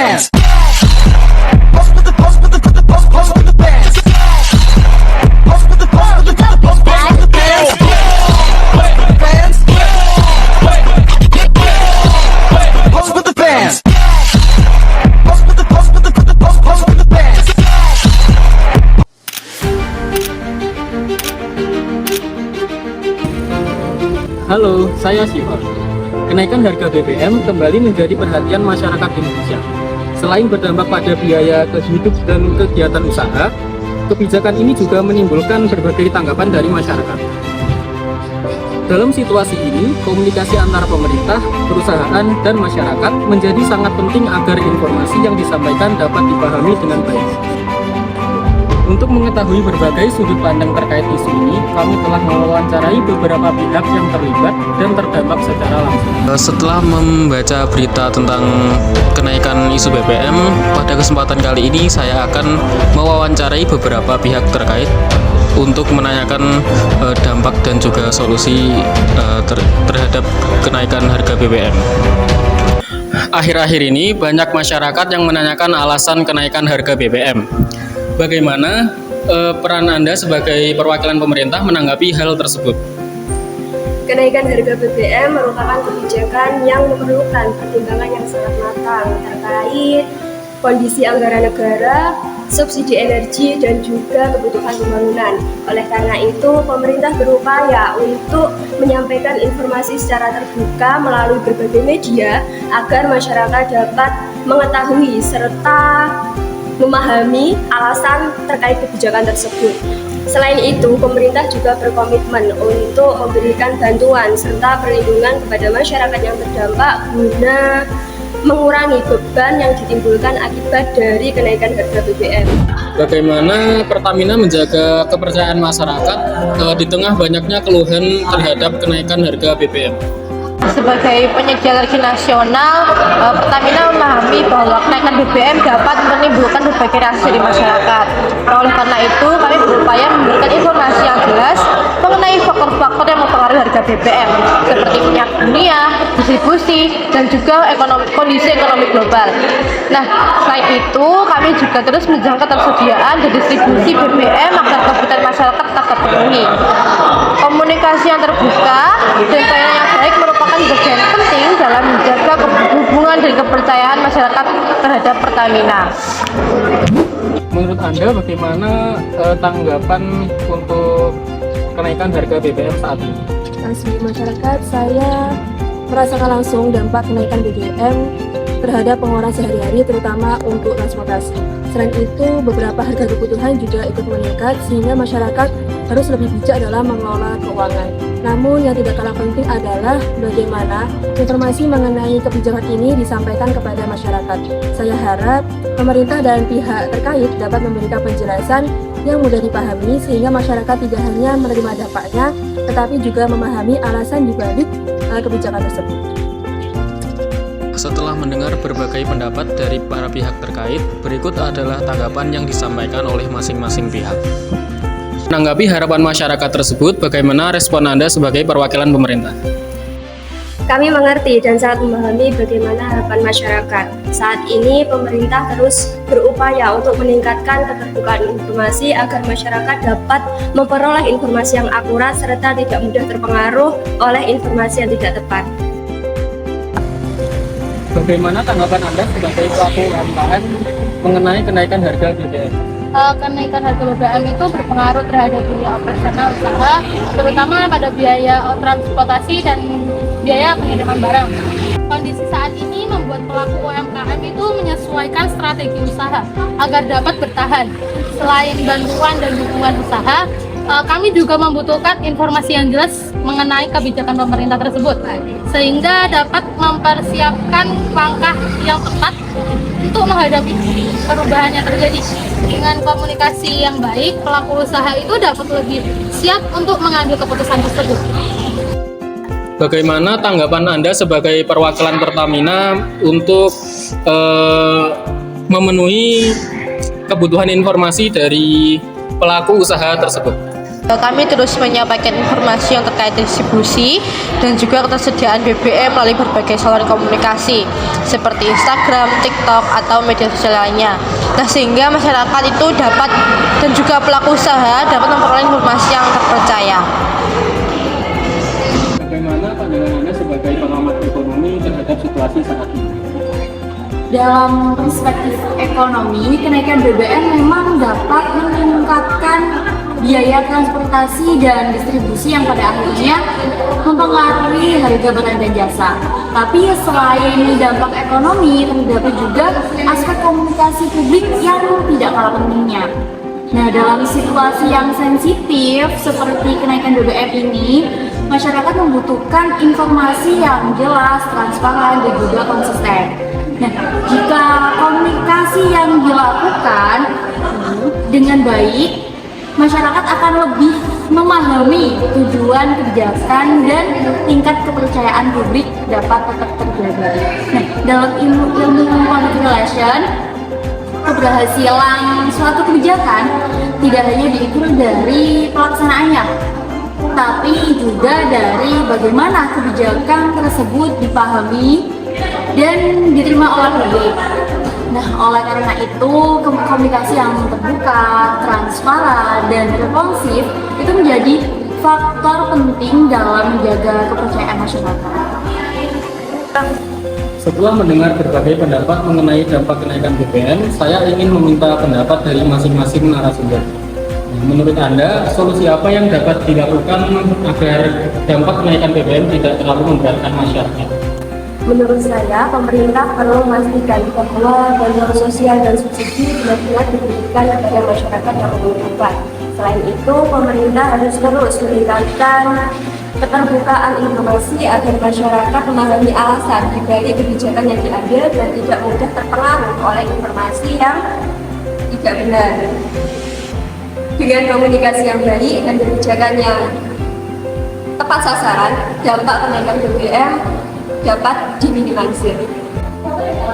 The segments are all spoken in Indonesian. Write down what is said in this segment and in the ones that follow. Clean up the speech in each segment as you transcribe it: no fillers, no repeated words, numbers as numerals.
bands. Halo, saya Syifa. Kenaikan harga BBM kembali menjadi perhatian masyarakat Indonesia. Selain berdampak pada biaya hidup dan kegiatan usaha, kebijakan ini juga menimbulkan berbagai tanggapan dari masyarakat. Dalam situasi ini, komunikasi antara pemerintah, perusahaan, dan masyarakat menjadi sangat penting agar informasi yang disampaikan dapat dipahami dengan baik. Untuk mengetahui berbagai sudut pandang terkait isu ini, kami telah mewawancarai beberapa pihak yang terlibat dan terdampak secara langsung. Setelah membaca berita tentang kenaikan isu BBM, pada kesempatan kali ini saya akan mewawancarai beberapa pihak terkait untuk menanyakan dampak dan juga solusi terhadap kenaikan harga BBM. Akhir-akhir ini banyak masyarakat yang menanyakan alasan kenaikan harga BBM. Bagaimana peran Anda sebagai perwakilan pemerintah menanggapi hal tersebut? Kenaikan harga BBM merupakan kebijakan yang memerlukan pertimbangan yang sangat matang terkait kondisi anggaran negara, subsidi energi, dan juga kebutuhan pembangunan. Oleh karena itu, pemerintah berupaya untuk menyampaikan informasi secara terbuka melalui berbagai media agar masyarakat dapat mengetahui serta memahami alasan terkait kebijakan tersebut. Selain itu, pemerintah juga berkomitmen untuk memberikan bantuan serta perlindungan kepada masyarakat yang terdampak guna mengurangi beban yang ditimbulkan akibat dari kenaikan harga BBM. Bagaimana Pertamina menjaga kepercayaan masyarakat di tengah banyaknya keluhan terhadap kenaikan harga BBM? Sebagai penyedia energi nasional, Pertamina memahami bahwa kenaikan BBM dapat menimbulkan berbagai reaksi di masyarakat. Oleh karena itu, kami berupaya memberikan informasi yang jelas mengenai faktor-faktor yang mempengaruhi harga BBM, seperti minyak dunia, distribusi, dan juga kondisi ekonomi global. Nah, selain itu, kami juga terus menjaga ketersediaan dan distribusi BBM agar kebutuhan masyarakat tetap terpenuhi. Komunikasi yang terbuka dan pelayanan yang baik merupakan bagian penting dalam menjaga hubungan dan kepercayaan masyarakat terhadap Pertamina. Menurut Anda, bagaimana tanggapan untuk kenaikan harga BBM saat ini? Sebagai masyarakat, saya merasakan langsung dampak kenaikan BBM terhadap pengeluaran sehari-hari, terutama untuk transportasi. Selain itu, beberapa harga kebutuhan juga ikut meningkat, sehingga masyarakat harus lebih bijak dalam mengelola keuangan. Namun yang tidak kalah penting adalah bagaimana informasi mengenai kebijakan ini disampaikan kepada masyarakat. Saya harap pemerintah dan pihak terkait dapat memberikan penjelasan yang mudah dipahami sehingga masyarakat tidak hanya menerima dampaknya, tetapi juga memahami alasan dibalik kebijakan tersebut. Setelah mendengar berbagai pendapat dari para pihak terkait, berikut adalah tanggapan yang disampaikan oleh masing-masing pihak. Menanggapi harapan masyarakat tersebut, bagaimana respon Anda sebagai perwakilan pemerintah? Kami mengerti dan sangat memahami bagaimana harapan masyarakat. Saat ini pemerintah terus berupaya untuk meningkatkan keterbukaan informasi agar masyarakat dapat memperoleh informasi yang akurat serta tidak mudah terpengaruh oleh informasi yang tidak tepat. Bagaimana tanggapan Anda sebagai pelaku UMKM mengenai kenaikan harga BBM? Kenaikan harga BBM itu berpengaruh terhadap biaya operasional usaha, terutama pada biaya transportasi dan biaya pengiriman barang. Kondisi saat ini membuat pelaku UMKM itu menyesuaikan strategi usaha agar dapat bertahan. Selain bantuan dan dukungan usaha, kami juga membutuhkan informasi yang jelas mengenai kebijakan pemerintah tersebut, sehingga dapat mempersiapkan langkah yang tepat untuk menghadapi perubahan yang terjadi. Dengan komunikasi yang baik, pelaku usaha itu dapat lebih siap untuk mengambil keputusan tersebut. Bagaimana tanggapan Anda sebagai perwakilan Pertamina untuk memenuhi kebutuhan informasi dari pelaku usaha tersebut? Kami terus menyampaikan informasi yang terkait distribusi dan juga ketersediaan BBM melalui berbagai saluran komunikasi seperti Instagram, TikTok, atau media sosial lainnya. Nah, sehingga masyarakat itu dapat dan juga pelaku usaha dapat memperoleh informasi yang terpercaya. Bagaimana pandangan Anda sebagai pengamat ekonomi terhadap situasi saat ini? Dalam perspektif ekonomi, kenaikan BBM memang dapat meningkatkan biaya transportasi dan distribusi yang pada akhirnya mempengaruhi harga barang dan jasa. Tapi selain dampak ekonomi, terdapat juga aspek komunikasi publik yang tidak kalah pentingnya. Nah, dalam situasi yang sensitif seperti kenaikan BBM ini, masyarakat membutuhkan informasi yang jelas, transparan, dan juga konsisten. Nah, jika komunikasi yang dilakukan dengan baik, masyarakat akan lebih memahami tujuan kebijakan dan tingkat kepercayaan publik dapat tetap terjaga. Nah, dalam ilmu public relation, keberhasilan suatu kebijakan tidak hanya diukur dari pelaksanaannya, tapi juga dari bagaimana kebijakan tersebut dipahami dan diterima oleh publik. Nah, oleh karena itu, komunikasi yang terbuka, transparan, dan responsif itu menjadi faktor penting dalam menjaga kepercayaan masyarakat. Setelah mendengar berbagai pendapat mengenai dampak kenaikan BBM, saya ingin meminta pendapat dari masing-masing narasumber. Menurut Anda, solusi apa yang dapat dilakukan agar dampak kenaikan BBM tidak terlalu memberatkan masyarakat? Menurut saya, pemerintah perlu memastikan bahwa bantuan sosial dan subsidi benar-benar diberikan kepada masyarakat yang membutuhkan. Selain itu, pemerintah harus terus meningkatkan keterbukaan informasi agar masyarakat memahami alasan dibalik kebijakan yang diambil dan tidak mudah terpengaruh oleh informasi yang tidak benar. Dengan komunikasi yang baik dan kebijakan yang tepat sasaran, dampak kenaikan BBM dapat diminimalisir.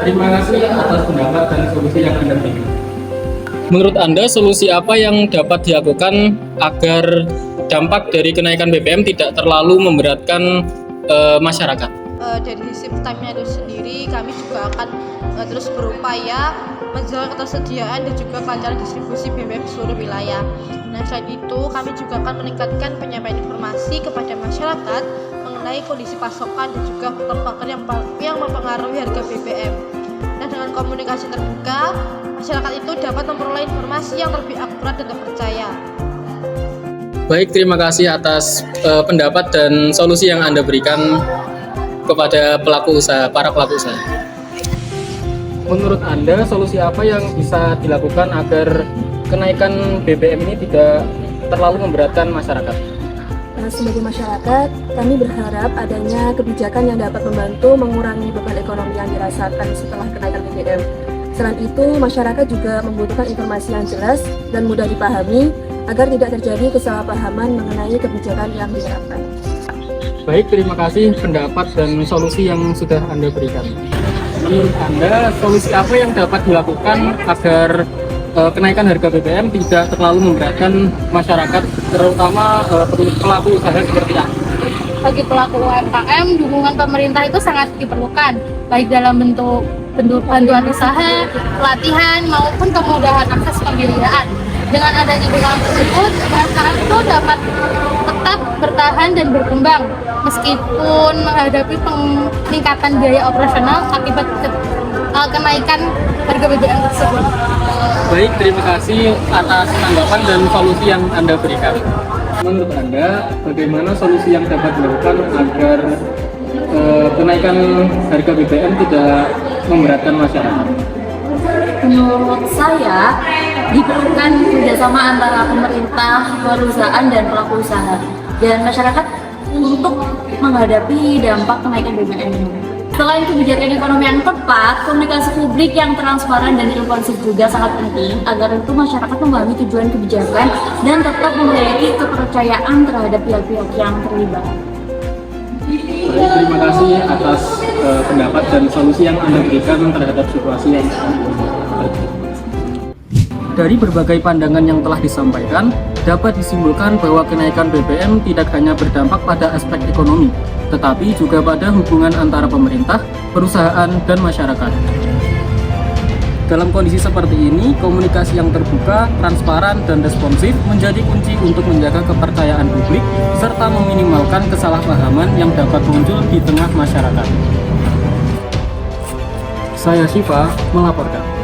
Terima kasih atas pendapat dan solusi yang Anda berikan. Menurut Anda, solusi apa yang dapat dilakukan agar dampak dari kenaikan BBM tidak terlalu memberatkan masyarakat? Dari sisi Pertamina itu sendiri, kami juga akan terus berupaya menjaga ketersediaan dan juga kelancaran distribusi BBM di seluruh wilayah. Nah, selain itu, kami juga akan meningkatkan penyampaian informasi kepada masyarakat mengenai kondisi pasokan dan juga faktor-faktor yang mempengaruhi harga BBM. Nah, dengan komunikasi terbuka, masyarakat itu dapat memperoleh informasi yang lebih akurat dan terpercaya. Baik, terima kasih atas pendapat dan solusi yang Anda berikan kepada para pelaku usaha. Menurut Anda, solusi apa yang bisa dilakukan agar kenaikan BBM ini tidak terlalu memberatkan masyarakat? Sebagai masyarakat, kami berharap adanya kebijakan yang dapat membantu mengurangi beban ekonomi yang dirasakan setelah kenaikan BBM. Selain itu, masyarakat juga membutuhkan informasi yang jelas dan mudah dipahami agar tidak terjadi kesalahpahaman mengenai kebijakan yang diterapkan. Baik, terima kasih pendapat dan solusi yang sudah Anda berikan. Menurut Anda, solusi apa yang dapat dilakukan agar kenaikan harga BBM tidak terlalu memberatkan masyarakat, terutama pelaku usaha seperti Anda? Bagi pelaku UMKM, dukungan pemerintah itu sangat diperlukan, baik dalam bentuk bantuan usaha, pelatihan, maupun kemudahan akses pembiayaan. Dengan adanya dukungan tersebut, UMKM itu dapat tetap bertahan dan berkembang, meskipun menghadapi peningkatan biaya operasional akibat kenaikan harga BBM tersebut. Baik, terima kasih atas tanggapan dan solusi yang Anda berikan. Menurut Anda, bagaimana solusi yang dapat dilakukan agar kenaikan harga BBM tidak memberatkan masyarakat? Menurut saya, diperlukan kerjasama antara pemerintah, perusahaan, dan pelaku usaha dan masyarakat untuk menghadapi dampak kenaikan BBM ini. Selain kebijakan ekonomi yang tepat, komunikasi publik yang transparan dan responsif juga sangat penting agar itu masyarakat memahami tujuan kebijakan dan tetap memiliki kepercayaan terhadap pihak-pihak yang terlibat. Baik, terima kasih atas pendapat dan solusi yang Anda berikan terhadap situasi yang Dari berbagai pandangan yang telah disampaikan, dapat disimpulkan bahwa kenaikan BBM tidak hanya berdampak pada aspek ekonomi, tetapi juga pada hubungan antara pemerintah, perusahaan, dan masyarakat. Dalam kondisi seperti ini, komunikasi yang terbuka, transparan, dan responsif menjadi kunci untuk menjaga kepercayaan publik serta meminimalkan kesalahpahaman yang dapat muncul di tengah masyarakat. Saya Syifa melaporkan.